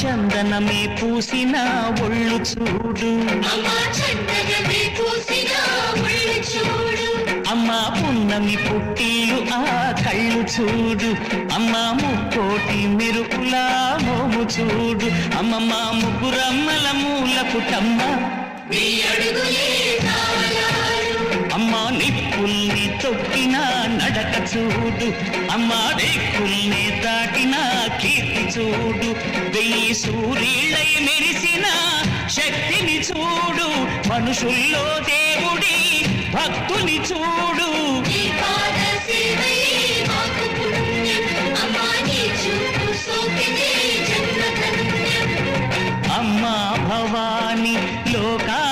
చందనమే పూసిన ఒళ్ళు చూడు, అమ్మా పున్నమి పుట్టిల్లు ఆ కళ్ళు చూడు, అమ్మా ముక్కోటి మెరుపులా మోము చూడు, అమ్మమ్మ ముగ్గురమ్మల మూల పుటమ్మ అమ్మా నిప్పుల్ని తొక్కిన నడక చూడు, అమ్మా దిక్కుల్ని దాటిన కీర్తి చూడు, 1000 సూర్యులై మెరిసిన శక్తిని చూడు, మనుషుల్లో దేవుడి భక్తుని చూడు. అమ్మా భవాని లోకా